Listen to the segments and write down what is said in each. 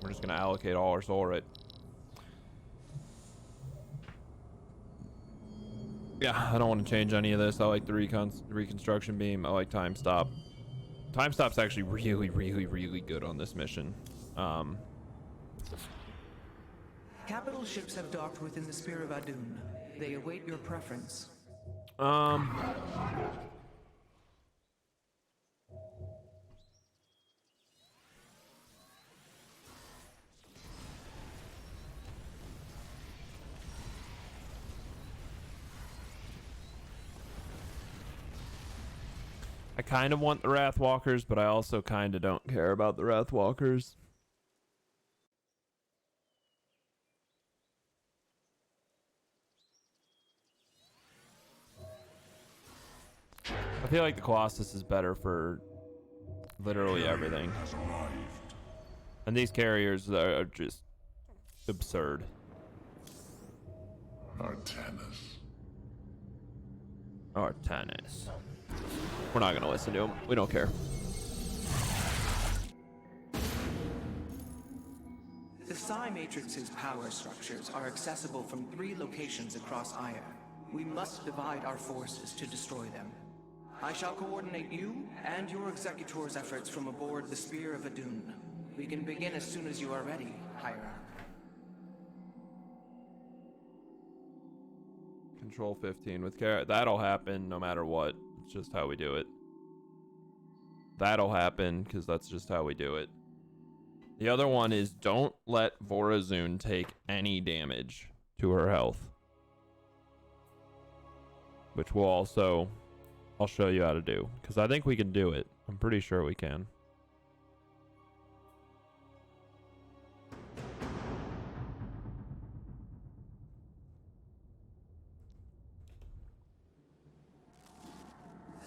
We're just gonna allocate all our soul right. Yeah, I don't want to change any of this. I like the reconstruction beam. I like time stop. Time stop's actually really good on this mission. Capital ships have docked within the Spear of Adun. They await your preference. I kind of want the Wrathwalkers, but I also kind of don't care about the Wrathwalkers. I feel like the Colossus is better for literally everything. And these carriers are just absurd. Artanis. Artanis. We're not gonna listen to him. We don't care. The Psi Matrix's power structures are accessible from 3 locations across Aya. We must divide our forces to destroy them. I shall coordinate you and your Executor's efforts from aboard the Spear of Adun. We can begin as soon as you are ready, Hierarch. Control 15 with care. That'll happen no matter what. It's just how we do it. That'll happen because that's just how we do it. The other one is don't let Vorazun take any damage to her health. Which will also, I'll show you how to do. Because I think we can do it. I'm pretty sure we can.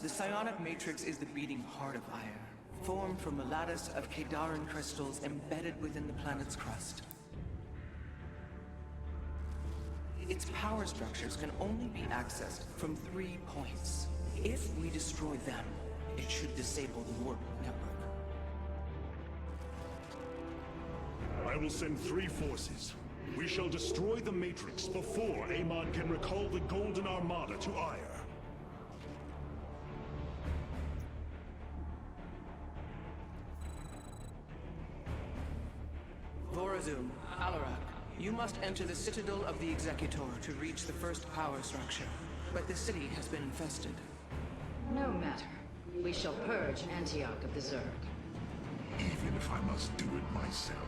The psionic matrix is the beating heart of Aya, formed from a lattice of Kadaran crystals embedded within the planet's crust. Its power structures can only be accessed from 3 points. If we destroy them, it should disable the warp network. I will send 3 forces. We shall destroy the Matrix before Amon can recall the Golden Armada to Aya. Vorazun, Alarak, you must enter the Citadel of the Executor to reach the first power structure. But the city has been infested. No matter. We shall purge Antioch of the Zerg. Even if I must do it myself.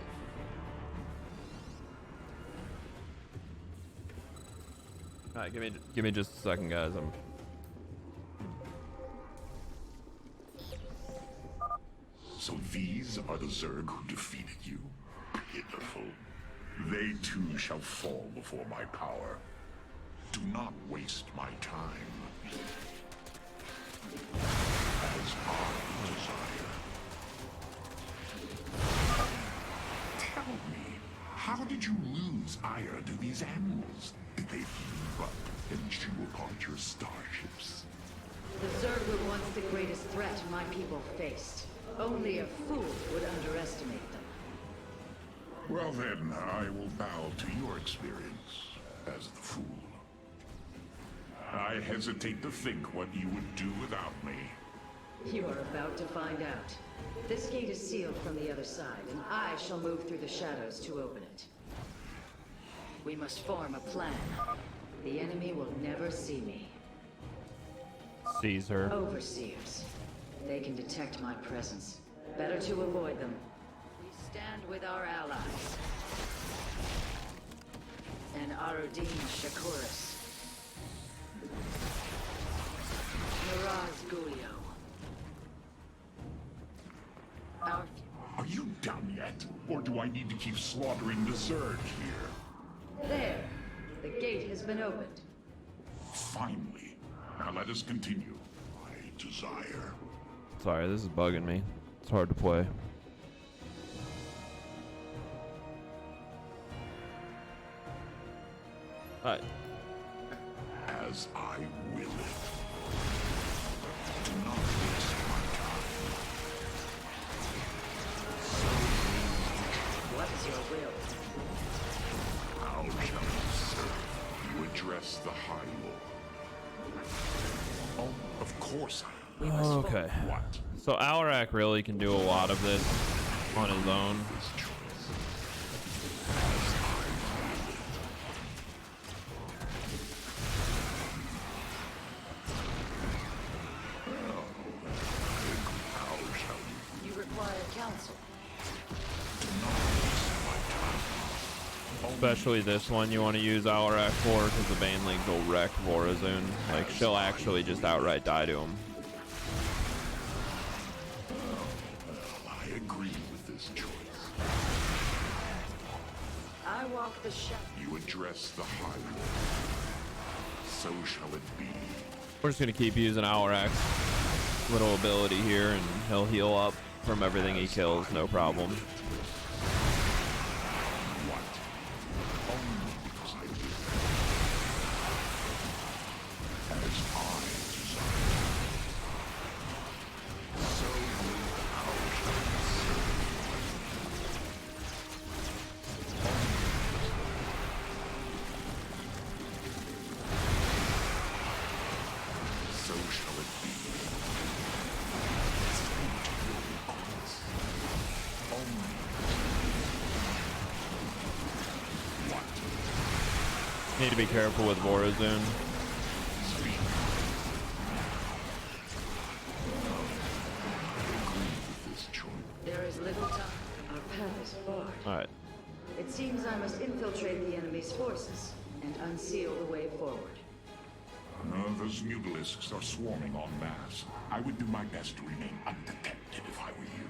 Alright, give me just a second, guys. So these are the Zerg who defeated you? Pitiful. They too shall fall before my power. Do not waste my time. As I desire. Tell me, how did you lose ire to these animals? Did they heave up and chew upon your starships? The Zerg were once the greatest threat my people faced. Only a fool would underestimate them. Well then, I will bow to your experience as the fool. I hesitate to think what you would do without me. You are about to find out. This gate is sealed from the other side, and I shall move through the shadows to open it. We must form a plan. The enemy will never see me. Caesar. Overseers. They can detect my presence. Better to avoid them. We stand with our allies. And Arudin Shakuris. Miraz Gulio. Are you done yet? Or do I need to keep slaughtering the Zerg here? There. The gate has been opened. Finally. Now let us continue. I desire. Sorry, this is bugging me. It's hard to play. Alright. As I will it. Do not waste my time. your will. How shall you serve? You address the High Lord. Oh, of course I We must Okay. What? So Alarak really can do a lot of this on his own. This choice. How shall you? You require counsel. Do not waste my time. Especially this one you want to use Alarak for, because the Banelings will wreck Vorazun. Like, she'll actually just outright die to him. I agree with this choice. I walk the shadow. You address the High Lord. So shall it be. We're just going to keep using Alarak's little ability here, and he'll heal up from everything he kills, no problem. What? Only because I will. As I desire. So will how shall I serve. So shall it be. Stay to your request. Only. What? Need to be careful with Vorazun. Speak. I agree with this choice. There is little time. Our path is barred. Alright. It seems I must infiltrate the enemy's forces and unseal the way forward. Those mutalisks are swarming en masse. I would do my best to remain undetected if I were you.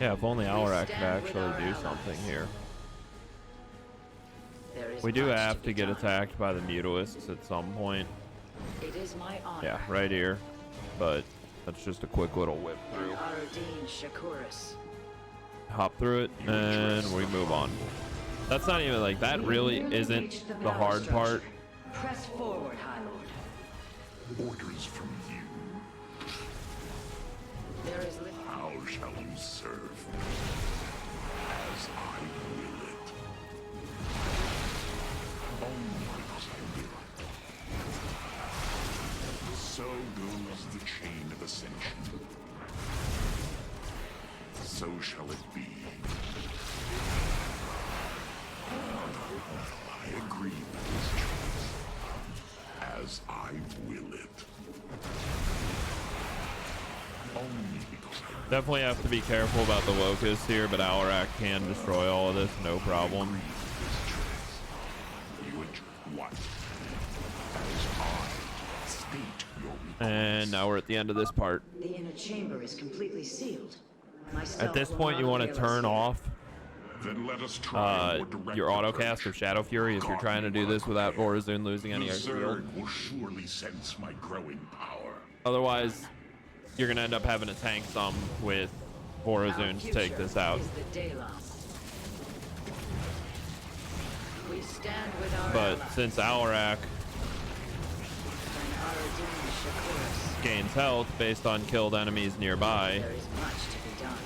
Yeah, if only Alarak could stand with actually our do allies. something here. There is We do much have be to get done. attacked by the Mutalisks at some point. It is my honor. Yeah, right here. But that's just a quick little whip through. Aradin Shakuris. Hop through it, and we move on. That's not even like, that really isn't the hard part. Press forward, High Lord. Orders from you. There is How shall you serve? As I will it. Only because I will it. So goes the chain of ascension. So shall it be. I agree with this choice. As I will it. Only because I Definitely have to be careful about the Locusts here, but Alarak can destroy all of this, no problem. agree with this choice. You what? As I state your request. And now we're at the end of this part. the inner chamber is completely sealed. My At stealth this will point, you not want to avail us turn here. off Then let us try a more direct your autocast approach. of Shadow Fury if you're trying to do this without Vorazun losing any The of your shield. Zerg will surely sense my growing power. Otherwise, you're going to end up having to tank some with Vorazun to take this out. Is the Daylon. We stand with our But allies. since Alarak And Aradin Shakuris. gains health based on killed enemies nearby, There is much to be done.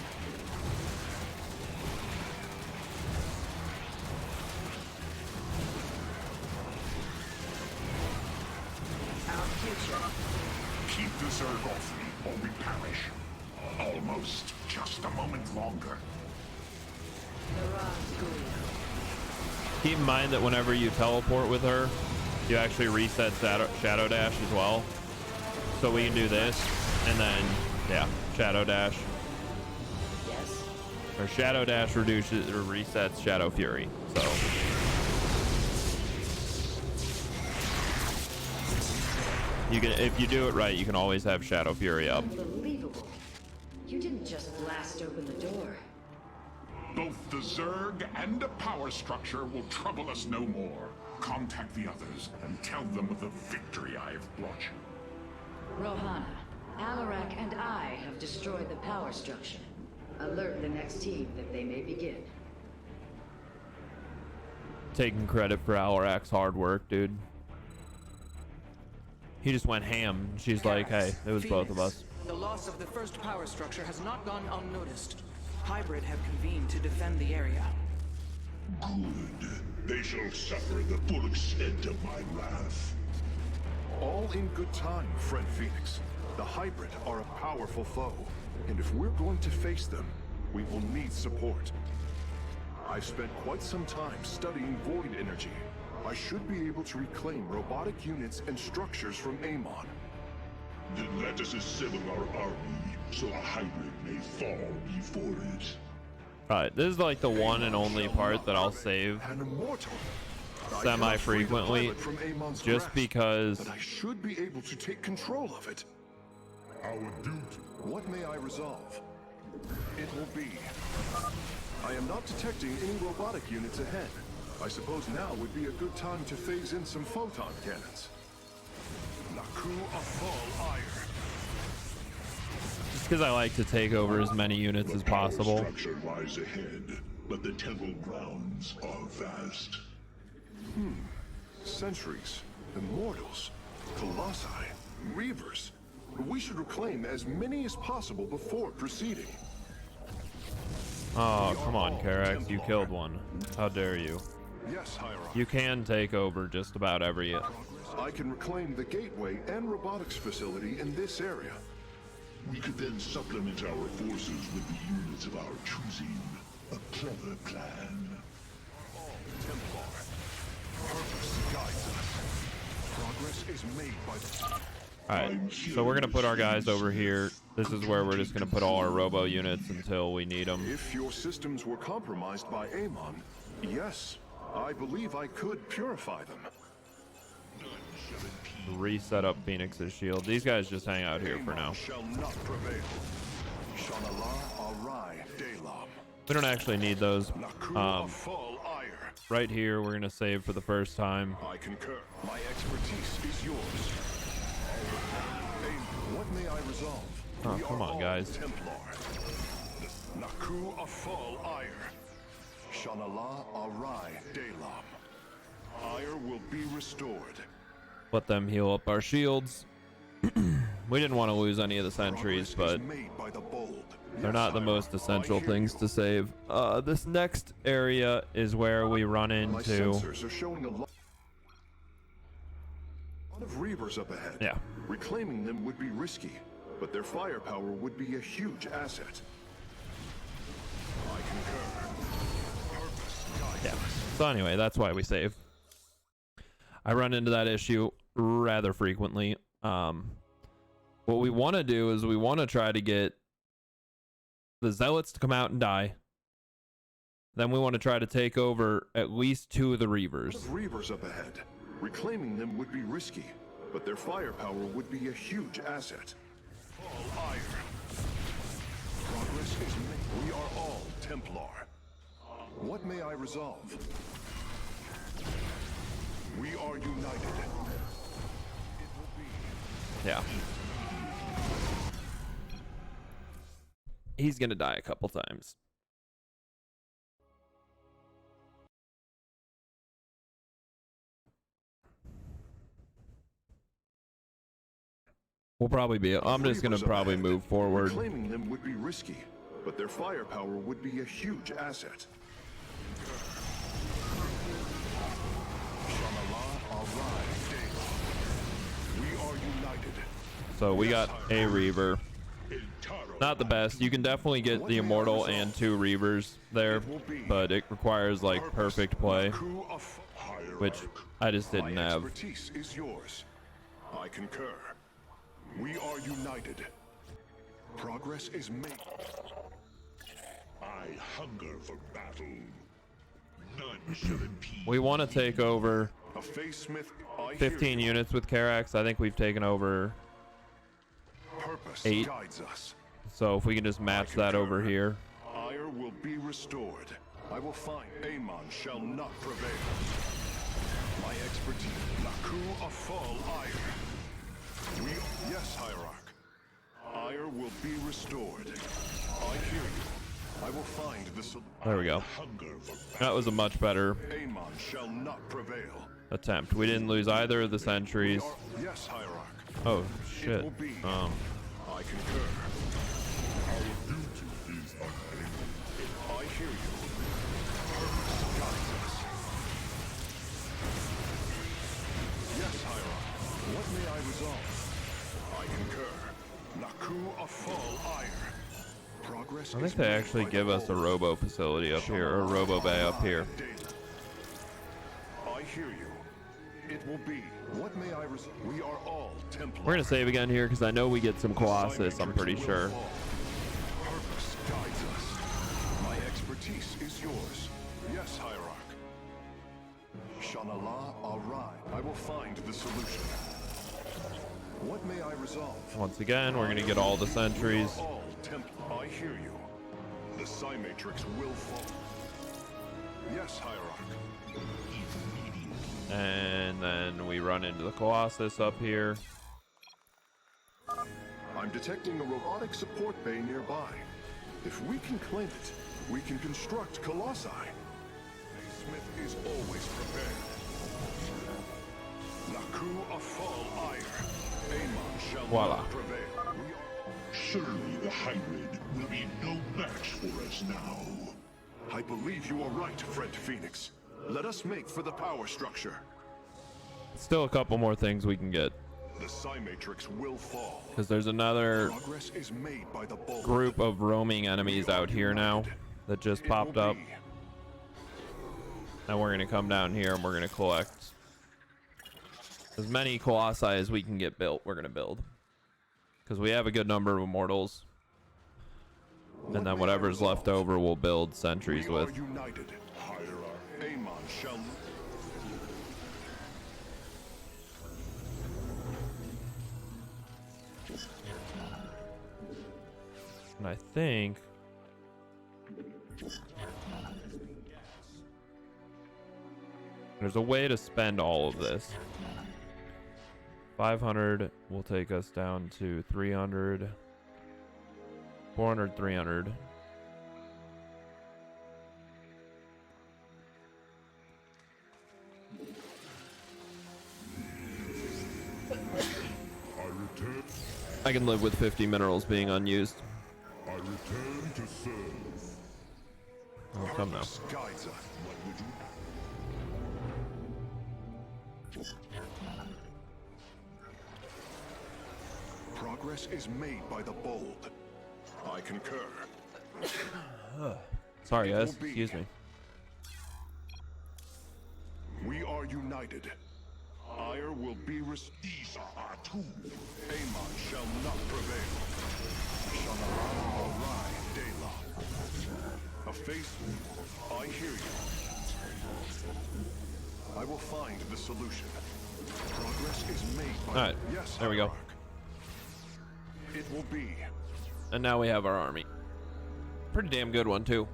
Our future. Keep the Zerg off me, or we perish. Almost. Just a moment longer. The Razgulia. keep in mind that whenever you teleport with her, you actually reset Shadow Dash as well. So we can do this, and then, yeah, Shadow Dash. Yes. Or Shadow Dash reduces or resets Shadow Fury. So you can, if you do it right, you can always have Shadow Fury up. Unbelievable. You didn't just blast open the door. Both the Zerg and a power structure will trouble us no more. Contact the others and tell them of the victory I have brought you. Rohana, Alarak and I have destroyed the power structure. Alert the next team that they may begin. Taking credit for Alarak's hard work, dude. He just went ham. She's like, hey, it was both of us. The loss of the first power structure has not gone unnoticed. Hybrid have convened to defend the area. Good. They shall suffer the full extent of my wrath. All in good time, friend Phoenix. The Hybrid are a powerful foe, and if we're going to face them, we will need support. I've spent quite some time studying void energy. I should be able to reclaim robotic units and structures from Amon. Then let us assemble our army, so a Hybrid may fall before it. Alright, this is like the one and only part that I'll save An immortal. semi-frequently, just because But I should be able to take control of it. Our duty. What may I resolve? It will be. I am not detecting any robotic units ahead. I suppose now would be a good time to phase in some photon cannons. Naku Afal Ire. just because I like to take over as many units as possible. The structure lies ahead, but the temple grounds are vast. Sentries, Immortals, Colossi, Reavers. We should reclaim as many as possible before proceeding. Oh, come on, Karax, you killed one. How dare you? Yes, Hierarchy. You can take over just about every... I can reclaim the gateway and robotics facility in this area. We could then supplement our forces with the units of our choosing. A clever plan. Templar. Purpose guides us. Progress is made by the... Alright, so we're gonna put our guys over here. This is where we're just gonna put all our robo units until we need them. If your systems were compromised by Amon, yes, I believe I could purify them. Reset up Phoenix's shield. These guys just hang out here for now. Shall not prevail. Shanala Arai Delam. We don't actually need those. Naku Afal Ire. Right here, we're gonna save for the first time. I concur. My expertise is yours. What may I resolve? Oh, We come are on, all guys. Templar. Naku Afal Ire. Shanala Arai Delam. Ire will be restored. Let them heal up our shields. We didn't want to lose any of the sentries, but Progress is made by the bold. they're not the most essential I hear things you. to save. This next area is where we run My into... sensors are showing a lot of Reavers up ahead. Yeah. Reclaiming them would be risky, but their firepower would be a huge asset. I concur. Purpose guides Yeah. us. So anyway, that's why we save. I run into that issue rather frequently. What we want to do is we want to try to get the Zealots to come out and die. Then we want to try to take over at least 2 of the Reavers. Reavers up ahead. Reclaiming them would be risky, but their firepower would be a huge asset. All iron. Progress is made. We are all Templar. What may I resolve? We are united. It will be. Yeah. He's gonna die a couple times. We'll probably be... I'm just gonna Reavers up probably ahead. move forward. Reclaiming them would be risky, but their firepower would be a huge asset. Shanala Arai Delam. We are united. So we got a Reaver. Intaro. Not the best. You can definitely get the Immortal and 2 Reavers there, but it requires like perfect play, Crew of which I just didn't My have. expertise is yours. I concur. We are united. Progress is made. I hunger for battle. None shall impede. We want to take over A face smith. I hear 15 you. units with Karax. I think we've taken over, Purpose 8. guides us. so if we can just match that over here. Ire will be restored. I will find Amon shall not prevail. My expertise. Naku Afal Ire. We yes, Hierarch. Ire will be restored. I hear you. I will find the solution. There we go. Hunger for battle. That was a much better Amon shall not prevail. attempt. We didn't lose either of the sentries. Yes, Hierarch. Oh It shit. will be. Oh. I I concur. Our duty is unending. I hear you. Purpose guides us. Yes, Hierarch. What may I resolve? I concur. Naku Afal Ire. Progress I think is they made actually by give the us a bold. robo facility up here, or a robo bay up here. I hear you. It will be. What may I resolve? We are all Templar. We're gonna save again here because I know we get some Colossus, I'm pretty sure. Purpose guides us. My expertise is yours. Yes, Hierarch. Shanala Arai. I will find the solution. What may I resolve? Once again, we're gonna get all the sentries. We are all Templar. I hear you. The Psi Matrix will fall. Yes, Hierarch. And then we run into the Colossus up here. I'm detecting a robotic support bay nearby. If we can claim it, we can construct Colossi. A smith is always prepared. Naku Afal Ire. Amon shall Voila. not prevail. Surely the hybrid will be no match for us now. I believe you are right, friend Phoenix. Let us make for the power structure. Still a couple more things we can get, The Psi Matrix will fall. because there's another Progress is made by the bold. group of roaming enemies out here now that just It popped will up. be. And we're gonna come down here and we're gonna collect as many Colossi as we can get built. We're gonna build, because we have a good number of immortals, and then whatever's left over we'll build sentries We are with. united. Hierarch. Amon shall. And I think there's a way to spend all of this. 500 will take us down to 300, 400, 300. I can live with 50 minerals being unused. I return to serve. Oh, come now. Purpose guides us. What would you? Progress is made by the bold. I concur. Sorry, guys. will be. Excuse me. We are united. Ire will be These are our tools. Amon shall not prevail. Shanala Arai Dela. A face. I hear you. I will find the solution. Progress is made by. All right. Yes, There we go. Hierarch. It will be. And now we have our army. Pretty damn good one, too.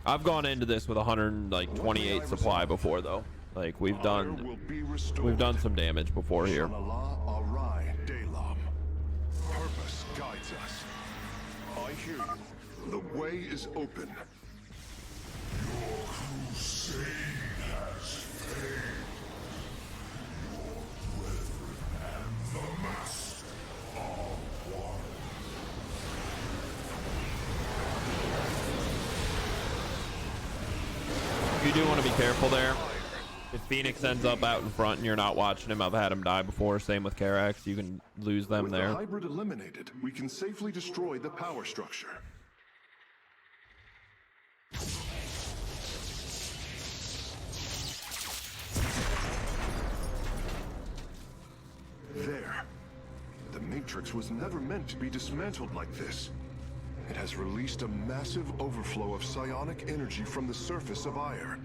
I've gone into this with 128 supply before, though. Like we've Ire done will be restored. some damage before here. Shanala Arai Delam. Purpose guides us. I hear you. The way is open. Your crusade has failed. Your brethren and the Master are one. You do want to be careful there. If Phoenix ends up out in front and you're not watching him, I've had him die before. Same with Karax. You can lose them With there. the hybrid eliminated, we can safely destroy the power structure. There. The Matrix was never meant to be dismantled like this. It has released a massive overflow of psionic energy from the surface of Ire.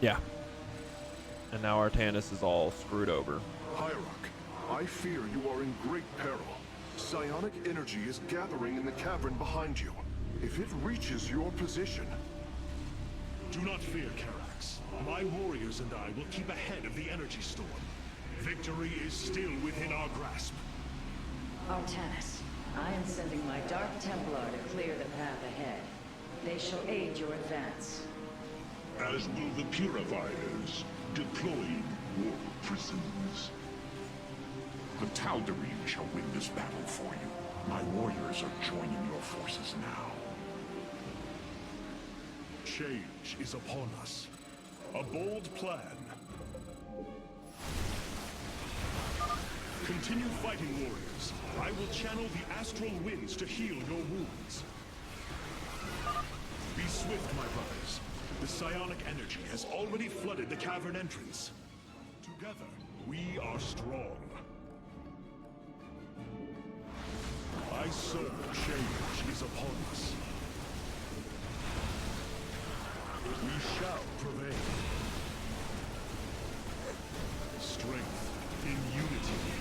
Yeah. And now Artanis is all screwed over. Hierarch, I fear you are in great peril. Psionic energy is gathering in the cavern behind you. If it reaches your position, Do not fear, Karax. My warriors and I will keep ahead of the energy storm. Victory is still within our grasp. Artanis, I am sending my Dark Templar to clear the path ahead. They shall aid your advance. As will the Purifiers, deploying war prisons. The Tal'Darim shall win this battle for you. My warriors are joining your forces now. Change is upon us. A bold plan. Continue fighting, warriors. I will channel the astral winds to heal your wounds. Be swift, my brothers. The psionic energy has already flooded the cavern entrance. Together, we are strong. I saw change is upon us. We shall prevail. Strength in unity.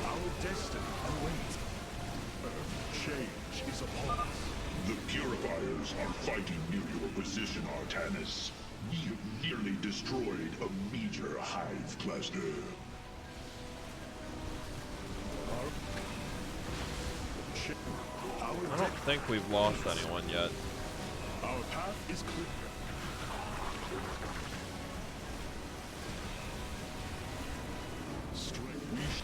Our destiny awaits. Change is upon us. The Purifiers are fighting near your position, Artanis. We have nearly destroyed a major hive cluster. I don't think we've lost anyone yet. Our path is clear. Strength.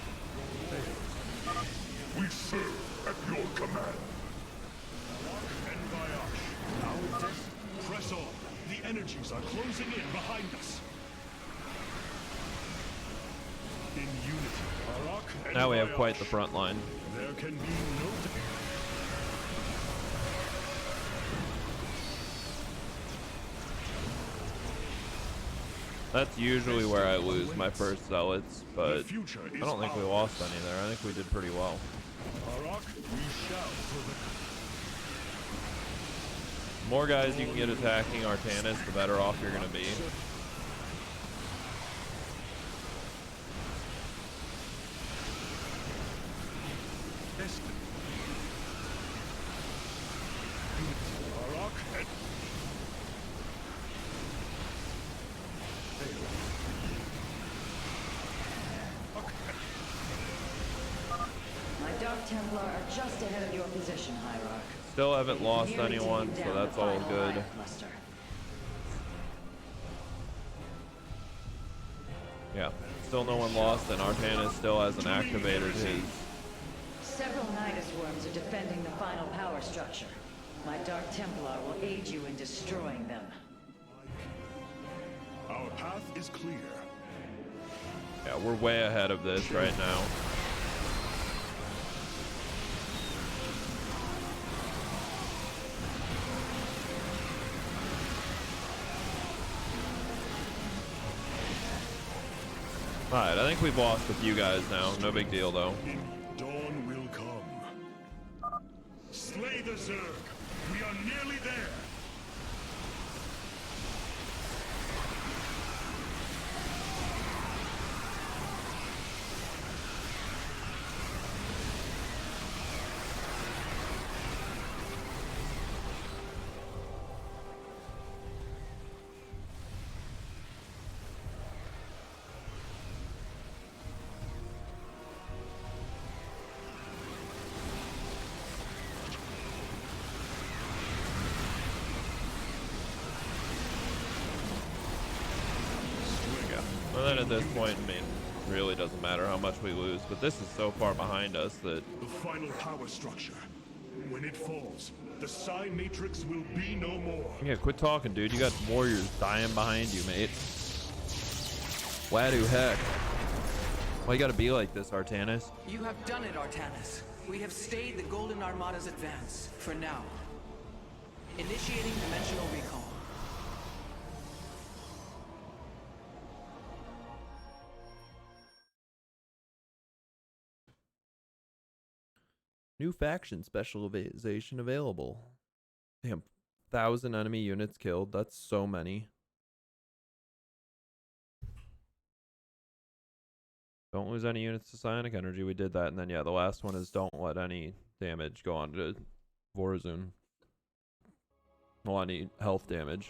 We serve at your command. And Vayash, our destiny. Press on. The energies are closing in behind us. In unity, Arak and Now we have Vayash. quite the front line. There can be no doubt. That's usually where I lose my first zealots, but The future I is don't think we ours. lost any there. I think we did pretty well. Arak, we shall prevail. The more guys you can get attacking Artanis, the better off you're going to be. Destiny. Arak and My Dark Templar are just ahead of your position, Hierarch. Still haven't lost Nearly anyone, taking so down that's the all final good. Hive cluster. Yeah, still no one lost, and Artanis still hasn't activated his. Several Nidus worms are defending the final power structure. My Dark Templar will aid you in destroying them. our path is clear. Yeah, we're way ahead of this right now. Alright, I think we've lost a few guys now. No big deal though. Dawn will come. Slay the Zerg. We are nearly there. Well, then at this point, I mean, really doesn't matter how much we lose, but this is so far behind us that The final power structure. When it falls, the Psi Matrix will be no more. yeah, quit talking, dude. You got warriors dying behind you, mate. Wadu heck. Why you gotta be like this, Artanis? You have done it, Artanis. We have stayed the Golden Armada's advance, for now. Initiating dimensional recall. New faction specialization available. Damn, 1,000 enemy units killed. That's so many. Don't lose any units to psionic energy. We did that, and then yeah, the last one is don't let any damage go on to Vorazun. Well, any health damage.